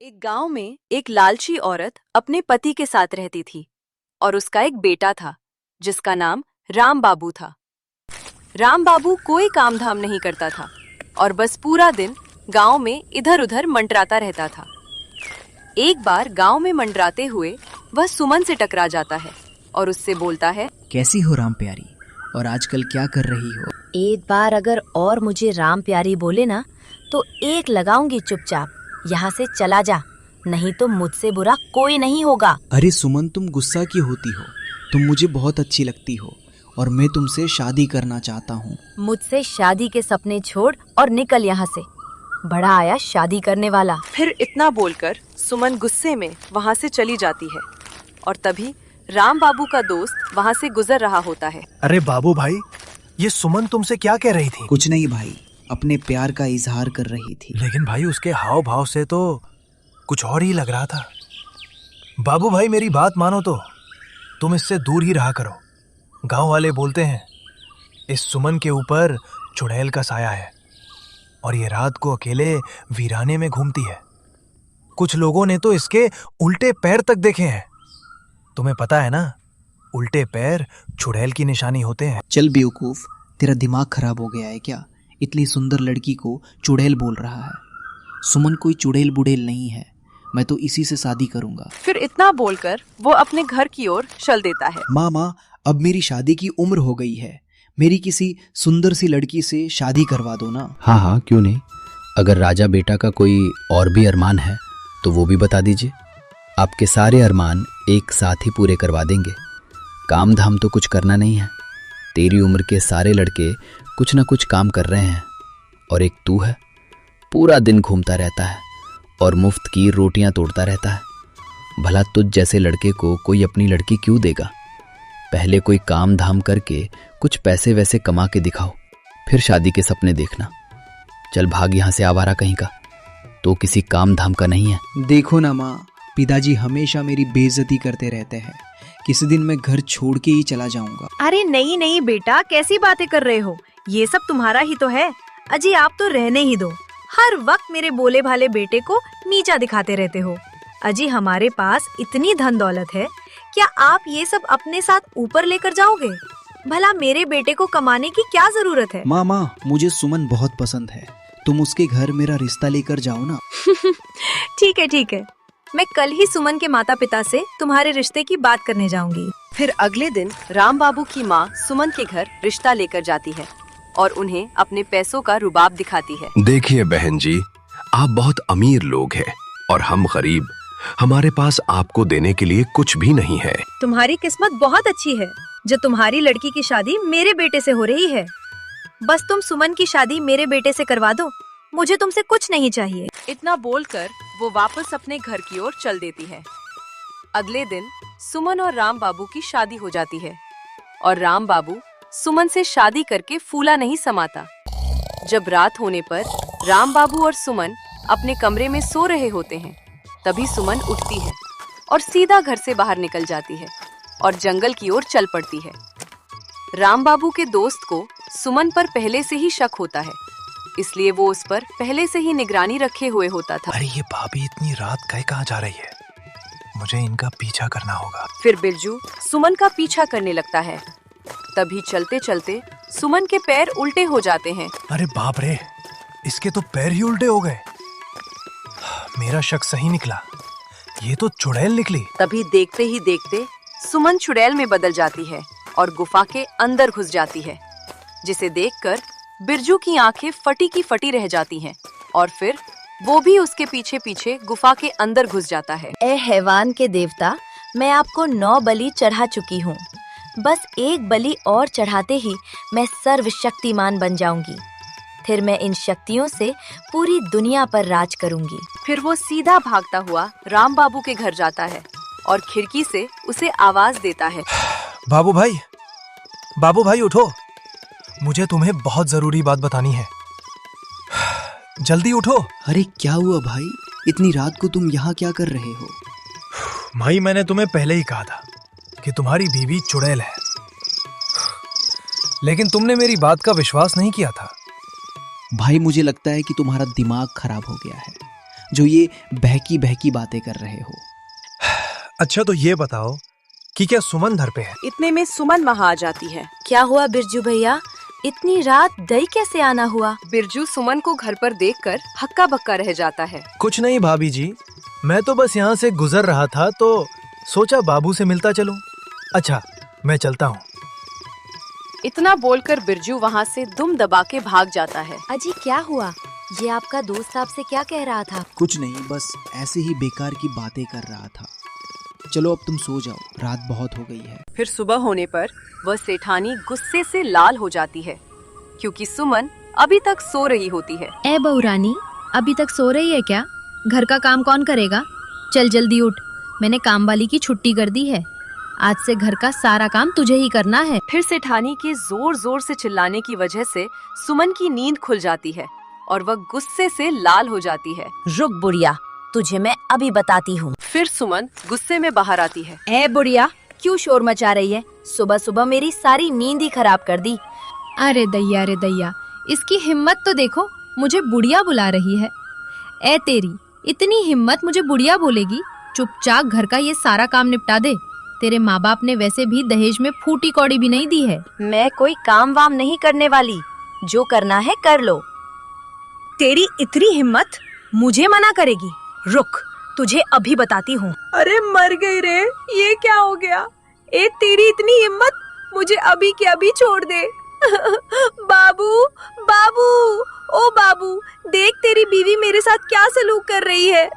एक गांव में एक लालची औरत अपने पति के साथ रहती थी और उसका एक बेटा था जिसका नाम राम बाबू था। राम बाबू कोई काम धाम नहीं करता था और बस पूरा दिन गांव में इधर उधर मंडराता रहता था। एक बार गांव में मंडराते हुए वह सुमन से टकरा जाता है और उससे बोलता है, कैसी हो राम प्यारी, और आजकल क्या कर रही हो? एक बार अगर और मुझे राम प्यारी बोले ना तो एक लगाऊंगी चुपचाप। यहाँ से चला जा, नहीं तो मुझसे बुरा कोई नहीं होगा। अरे सुमन, तुम गुस्सा क्यों होती हो? तुम मुझे बहुत अच्छी लगती हो और मैं तुमसे शादी करना चाहता हूँ। मुझसे शादी के सपने छोड़ और निकल यहाँ से। बड़ा आया शादी करने वाला। फिर इतना बोलकर सुमन गुस्से में वहां से चली जाती है और तभी राम बाबू का दोस्त वहां से गुजर रहा होता है। अरे बाबू भाई, ये सुमन तुमसे क्या कह रही थी? कुछ नहीं भाई, अपने प्यार का इजहार कर रही थी। लेकिन भाई उसके हाव भाव से तो कुछ और ही लग रहा था। बाबू भाई मेरी बात मानो तो तुम इससे दूर ही रहा करो। गांव वाले बोलते हैं इस सुमन के ऊपर चुड़ैल का साया है और ये रात को अकेले वीराने में घूमती है। कुछ लोगों ने तो इसके उल्टे पैर तक देखे हैं। तुम्हें पता है ना, उल्टे पैर चुड़ैल की निशानी होते हैं। चल बेवकूफ, तेरा दिमाग खराब हो गया है क्या? इतनी सुंदर लड़की को चुड़ैल बोल रहा है। सुमन कोई चुड़ैल बुड़ैल नहीं है, मैं तो इसी से शादी करूंगा। फिर इतना बोलकर वो अपने घर की ओर चल देता है। माँ, अब मेरी शादी की उम्र हो गई है, मेरी किसी सुंदर सी लड़की से शादी करवा दो ना। हाँ, क्यों नहीं। अगर राजा बेटा का कोई और भी अरमान है तो वो भी बता दीजिए। आपके सारे अरमान एक साथ ही पूरे करवा देंगे। काम धाम तो कुछ करना नहीं है। तेरी उम्र के सारे लड़के कुछ ना कुछ काम कर रहे हैं और एक तू है, पूरा दिन घूमता रहता है और मुफ्त की रोटियां तोड़ता रहता है। भला तुझ जैसे लड़के को कोई अपनी लड़की क्यों देगा? पहले कोई काम धाम करके कुछ पैसे वैसे कमा के दिखाओ, फिर शादी के सपने देखना। चल भाग यहाँ से आवारा कहीं का, तो किसी काम धाम का नहीं है। देखो ना माँ, पिताजी हमेशा मेरी बेइज्जती करते रहते हैं। किसी दिन मैं घर छोड़ के ही चला जाऊंगा। अरे नहीं बेटा, कैसी बातें कर रहे हो? ये सब तुम्हारा ही तो है। अजी आप तो रहने ही दो। हर वक्त मेरे बोले भाले बेटे को नीचा दिखाते रहते हो। अजी हमारे पास इतनी धन दौलत है, क्या आप ये सब अपने साथ ऊपर लेकर जाओगे? भला मेरे बेटे को कमाने की क्या जरूरत है? माँ, मुझे सुमन बहुत पसंद है, तुम उसके घर मेरा रिश्ता लेकर जाओ ना। ठीक है, मैं कल ही सुमन के माता पिता से तुम्हारे रिश्ते की बात करने जाऊंगी। फिर अगले दिन राम बाबू की माँ सुमन के घर रिश्ता लेकर जाती है और उन्हें अपने पैसों का रुबाब दिखाती है। देखिए बहन जी, आप बहुत अमीर लोग हैं और हम गरीब। हमारे पास आपको देने के लिए कुछ भी नहीं है। तुम्हारी किस्मत बहुत अच्छी है जो तुम्हारी लड़की की शादी मेरे बेटे से हो रही है। बस तुम सुमन की शादी मेरे बेटे से करवा दो, मुझे तुमसे कुछ नहीं चाहिए। इतना बोलकर वो वापस अपने घर की ओर चल देती है। अगले दिन सुमन और राम बाबू की शादी हो जाती है और राम बाबू सुमन से शादी करके फूला नहीं समाता। जब रात होने पर राम बाबू और सुमन अपने कमरे में सो रहे होते हैं, तभी सुमन उठती है और सीधा घर से बाहर निकल जाती है और जंगल की ओर चल पड़ती है। राम बाबू के दोस्त को सुमन पर पहले से ही शक होता है, इसलिए वो उस पर पहले से ही निगरानी रखे हुए होता था। अरे ये भाभी इतनी रात कहाँ जा रही है? मुझे इनका पीछा करना होगा। फिर बिरजू सुमन का पीछा करने लगता है। तभी चलते चलते सुमन के पैर उल्टे हो जाते हैं। अरे बाप रे, इसके तो पैर ही उल्टे हो गए। मेरा शक सही निकला, ये तो चुड़ैल निकली। तभी देखते ही देखते सुमन चुड़ैल में बदल जाती है और गुफा के अंदर घुस जाती है, जिसे देखकर बिरजू की आंखें फटी की फटी रह जाती हैं और फिर वो भी उसके पीछे पीछे गुफा के अंदर घुस जाता है। ए हैवान के देवता, मैं आपको 9 बलि चढ़ा चुकी हूँ। बस एक बलि और चढ़ाते ही मैं सर्वशक्तिमान बन जाऊंगी। फिर मैं इन शक्तियों से पूरी दुनिया पर राज करूंगी। फिर वो सीधा भागता हुआ राम बाबू के घर जाता है और खिड़की से उसे आवाज देता है। बाबू भाई उठो, मुझे तुम्हें बहुत जरूरी बात बतानी है, जल्दी उठो। अरे क्या हुआ भाई, इतनी रात को तुम यहाँ क्या कर रहे हो? भाई मैंने तुम्हें पहले ही कहा था कि तुम्हारी बीवी चुड़ैल है, लेकिन तुमने मेरी बात का विश्वास नहीं किया था। भाई मुझे लगता है कि तुम्हारा दिमाग खराब हो गया है। जो ये बहकी बहकी बातें कर रहे हो। अच्छा तो ये बताओ कि क्या सुमन घर पे है? इतने में सुमन वहाँ आ जाती है। क्या हुआ बिरजू भैया, इतनी रात दई कैसे आना हुआ? बिरजू सुमन को घर पर देखकर हक्का बक्का रह जाता है। कुछ नहीं भाभी जी, मैं तो बस यहाँ से गुजर रहा था तो सोचा बाबू से मिलता चलूं। अच्छा मैं चलता हूँ। इतना बोलकर बिरजू वहाँ से दुम दबा के भाग जाता है। अजी क्या हुआ? ये आपका दोस्त आपसे क्या कह रहा था? कुछ नहीं, बस ऐसे ही बेकार की बातें कर रहा था। चलो अब तुम सो जाओ, रात बहुत हो गई है। फिर सुबह होने पर वह सेठानी गुस्से से लाल हो जाती है क्योंकि सुमन अभी तक सो रही होती है। ए बहू रानी, अभी तक सो रही है क्या? घर का काम कौन करेगा? चल जल्दी उठ, मैंने काम वाली की छुट्टी कर दी है। आज से घर का सारा काम तुझे ही करना है। फिर सेठानी के जोर जोर से चिल्लाने की वजह से सुमन की नींद खुल जाती है और वह गुस्से से लाल हो जाती है। रुक बुढ़िया, तुझे मैं अभी बताती हूँ। फिर सुमन गुस्से में बाहर आती है। ए बुढ़िया, क्यों शोर मचा रही है? सुबह सुबह मेरी सारी नींद ही खराब कर दी। अरे दैया, इसकी हिम्मत तो देखो, मुझे बुढ़िया बुला रही है। ए तेरी इतनी हिम्मत, मुझे बुढ़िया बोलेगी? चुपचाप घर का ये सारा काम निपटा दे। तेरे माँ बाप ने वैसे भी दहेज में फूटी कौड़ी भी नहीं दी है। मैं कोई काम वाम नहीं करने वाली, जो करना है कर लो। तेरी इतनी हिम्मत मुझे मना करेगी? रुक, तुझे अभी बताती हूँ। अरे मर गई रे, ये क्या हो गया? ए तेरी इतनी हिम्मत, मुझे अभी के अभी छोड़ दे। बाबू बाबू, ओ बाबू, देख तेरी बीवी मेरे साथ क्या सलूक कर रही है।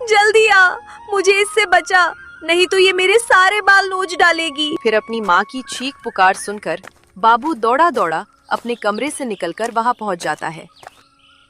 जल्दी आ, मुझे इससे बचा, नहीं तो ये मेरे सारे बाल नोच डालेगी। फिर अपनी माँ की चीख पुकार सुनकर बाबू दौड़ा दौड़ा अपने कमरे से निकलकर वहाँ पहुँच जाता है।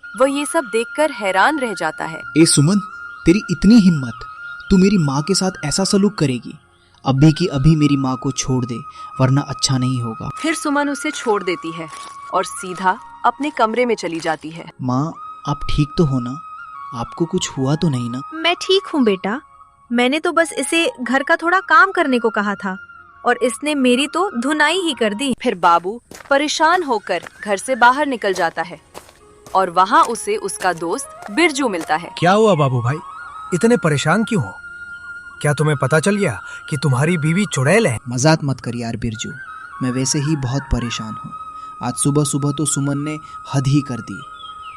वह ये सब देखकर हैरान रह जाता है। ए सुमन, तेरी इतनी हिम्मत, तू मेरी माँ के साथ ऐसा सलूक करेगी? अभी की अभी मेरी माँ को छोड़ दे, वरना अच्छा नहीं होगा। फिर सुमन उसे छोड़ देती है और सीधा अपने कमरे में चली जाती है। माँ, आप ठीक तो हो ना? आपको कुछ हुआ तो नहीं ना? मैं ठीक हूँ बेटा, मैंने तो बस इसे घर का थोड़ा काम करने को कहा था और इसने मेरी तो धुनाई ही कर दी। फिर बाबू परेशान होकर घर से बाहर निकल जाता है और वहाँ उसे उसका दोस्त बिरजू मिलता है। क्या हुआ बाबू भाई, इतने परेशान क्यों हो? क्या तुम्हें पता चल गया कि तुम्हारी बीवी चुड़ैल है? मजाक मत कर यार बिरजू, मैं वैसे ही बहुत परेशान हूँ। आज सुबह सुबह तो सुमन ने हद ही कर दी।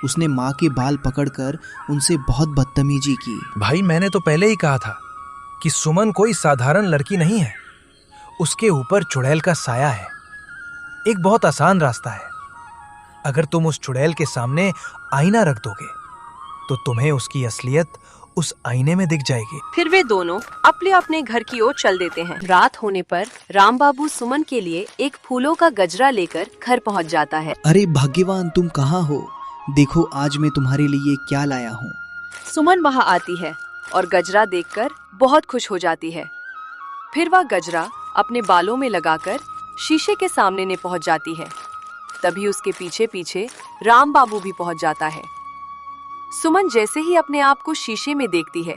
उसने माँ के बाल पकड़कर उनसे बहुत बदतमीजी की। भाई मैंने तो पहले ही कहा था कि सुमन कोई साधारण लड़की नहीं है, उसके ऊपर चुड़ैल का साया है। एक बहुत आसान रास्ता है, अगर तुम उस चुड़ैल के सामने आईना रख दोगे तो तुम्हें उसकी असलियत उस आईने में दिख जाएगी। फिर वे दोनों अपने अपने घर की ओर चल देते हैं। रात होने पर राम बाबू सुमन के लिए एक फूलों का गजरा लेकर घर पहुंच जाता है। अरे भाग्यवान, तुम कहाँ हो? देखो आज मैं तुम्हारे लिए क्या लाया हूँ। सुमन वहाँ आती है और गजरा देखकर बहुत खुश हो जाती है। फिर वह गजरा अपने बालों में लगाकर शीशे के सामने पहुंच जाती है। तभी उसके पीछे पीछे राम बाबू भी पहुंच जाता है। सुमन जैसे ही अपने आप को शीशे में देखती है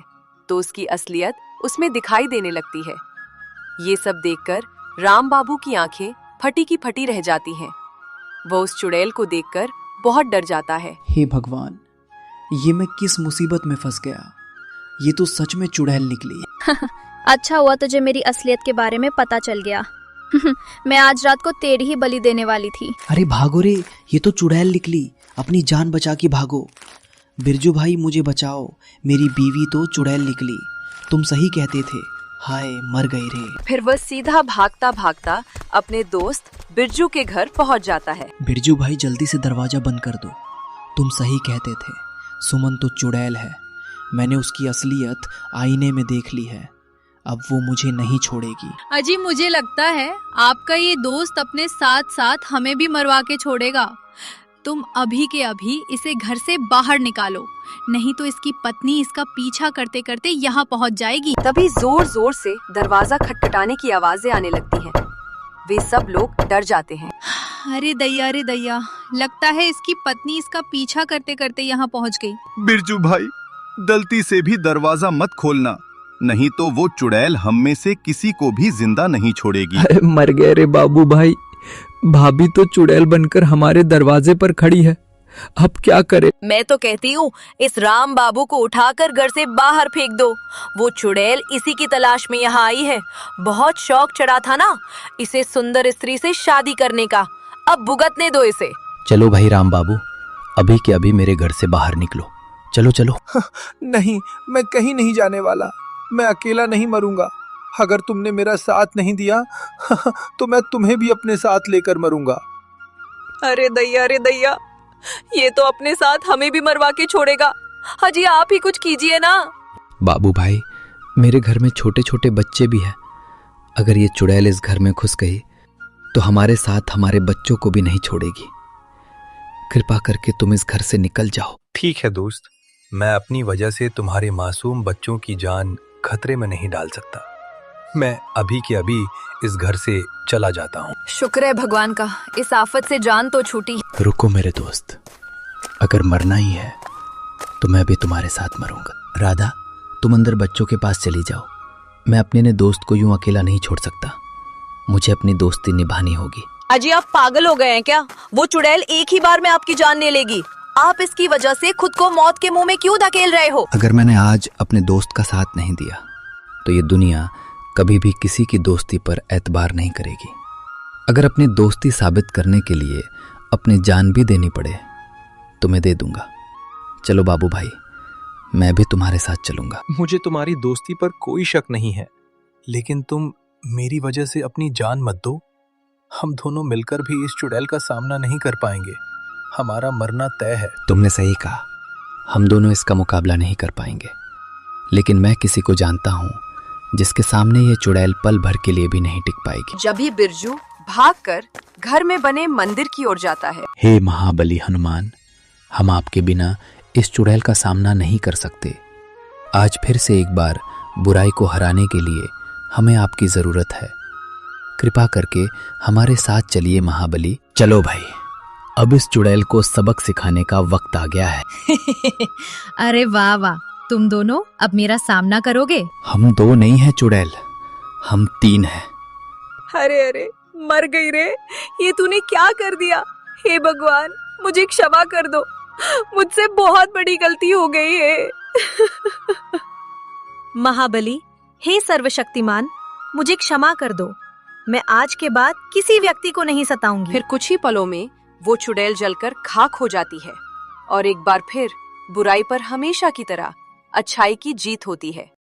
तो उसकी असलियत उसमें दिखाई देने लगती है। ये सब देखकर राम बाबू की आंखें फटी की फटी रह जाती हैं। वह उस चुड़ैल को देखकर बहुत डर जाता है। हे भगवान, ये मैं किस मुसीबत में फंस गया? ये तो सच में चुड़ैल निकली। अच्छा हुआ तुझे मेरी असलियत के बारे में पता चल गया। मैं आज रात को तेरी ही बलि देने वाली थी। अरे भागो रे, ये तो चुड़ैल निकली, अपनी जान बचा के भागो। बिरजू भाई मुझे बचाओ, मेरी बीवी तो चुड़ैल निकली। तुम सही कहते थे, हाय मर गए रे। फिर वह सीधा भागता भागता अपने दोस्त बिरजू के घर पहुंच जाता है। बिरजू भाई जल्दी से दरवाजा बंद कर दो, तुम सही कहते थे, सुमन तो चुड़ैल है। मैंने उसकी असलियत आईने में देख ली है, अब वो मुझे नहीं छोड़ेगी। अजी मुझे लगता है आपका ये दोस्त अपने साथ साथ हमें भी मरवा के छोड़ेगा। तुम अभी के अभी इसे घर से बाहर निकालो, नहीं तो इसकी पत्नी इसका पीछा करते करते यहाँ पहुँच जाएगी। तभी जोर जोर से दरवाजा खटखटाने की आवाजें आने लगती हैं। वे सब लोग डर जाते हैं। अरे दैया, लगता है इसकी पत्नी इसका पीछा करते करते यहाँ पहुँच गई। बिरजू भाई, गलती से भी दरवाजा मत खोलना, नहीं तो वो चुड़ैल हम में से किसी को भी जिंदा नहीं छोड़ेगी। अरे मर गए रे बाबू भाई, भाभी तो चुड़ैल बनकर हमारे दरवाजे पर खड़ी है। अब क्या करें? मैं तो कहती हूँ इस राम बाबू को उठाकर घर से बाहर फेंक दो। वो चुड़ैल इसी की तलाश में यहाँ आई है। बहुत शौक चढ़ा था ना इसे सुंदर स्त्री से शादी करने का, अब भुगतने दो इसे। चलो भाई राम बाबू, अभी के अभी मेरे घर से बाहर निकलो। चलो चलो। नहीं, मैं कहीं नहीं जाने वाला। मैं अकेला नहीं मरूंगा। अगर तुमने मेरा साथ नहीं दिया तो मैं तुम्हें भी अपने साथ लेकर मरूंगा। अरे दैया, ये तो अपने साथ हमें भी मरवा के छोड़ेगा। अजी आप ही कुछ कीजिए ना। बाबू भाई, मेरे घर में छोटे छोटे बच्चे भी हैं। अगर ये चुड़ैल इस घर में घुस गई तो हमारे साथ हमारे बच्चों को भी नहीं छोड़ेगी। कृपा करके तुम इस घर से निकल जाओ। ठीक है दोस्त, मैं अपनी वजह से तुम्हारे मासूम बच्चों की जान खतरे में नहीं डाल सकता। मैं अभी के अभी इस घर से चला जाता हूँ। शुक्र है भगवान का, इस आफत से जान तो छूटी। रुको मेरे दोस्त, अगर मरना ही है तो मैं भी तुम्हारे साथ मरूंगा। राधा, तुम अंदर बच्चों के पास चली जाओ। मैं अपने दोस्त को यूं अकेला नहीं छोड़ सकता। मुझे अपनी दोस्ती निभानी होगी। अजी आप पागल हो गए हैं क्या? वो चुड़ैल एक ही बार में आपकी जान ले लेगी। आप इसकी वजह से खुद को मौत के मुंह में क्यों धकेल रहे हो? अगर मैंने आज अपने दोस्त का साथ नहीं दिया तो ये दुनिया कभी भी किसी की दोस्ती पर एतबार नहीं करेगी। अगर अपनी दोस्ती साबित करने के लिए अपनी जान भी देनी पड़े तो मैं दे दूंगा। चलो बाबू भाई, मैं भी तुम्हारे साथ चलूंगा। मुझे तुम्हारी दोस्ती पर कोई शक नहीं है, लेकिन तुम मेरी वजह से अपनी जान मत दो। हम दोनों मिलकर भी इस चुड़ैल का सामना नहीं कर पाएंगे। हमारा मरना तय है। तुमने सही कहा, हम दोनों इसका मुकाबला नहीं कर पाएंगे, लेकिन मैं किसी को जानता हूँ जिसके सामने ये चुड़ैल पल भर के लिए भी नहीं टिक पाएगी। जब ही बिरजू भागकर घर में बने मंदिर की ओर जाता है। हे महाबली हनुमान, हम आपके बिना इस चुड़ैल का सामना नहीं कर सकते। आज फिर से एक बार बुराई को हराने के लिए हमें आपकी जरूरत है। कृपा करके हमारे साथ चलिए महाबली। चलो भाई, अब इस चुड़ैल को सबक सिखाने का वक्त आ गया है। अरे वाह वाह, तुम दोनों अब मेरा सामना करोगे? हम दो नहीं हैं चुड़ैल, हम तीन हैं। अरे मर गई रे, ये तूने क्या कर दिया? हे भगवान, मुझे क्षमा कर दो, मुझसे बहुत बड़ी गलती हो गई है। महाबली, हे सर्वशक्तिमान, मुझे क्षमा कर दो। मैं आज के बाद किसी व्यक्ति को नहीं सताऊंगी। फिर कुछ ही पलों में वो चुड़ैल जलकर खाक हो जाती है और एक बार फिर बुराई पर हमेशा की तरह अच्छाई की जीत होती है।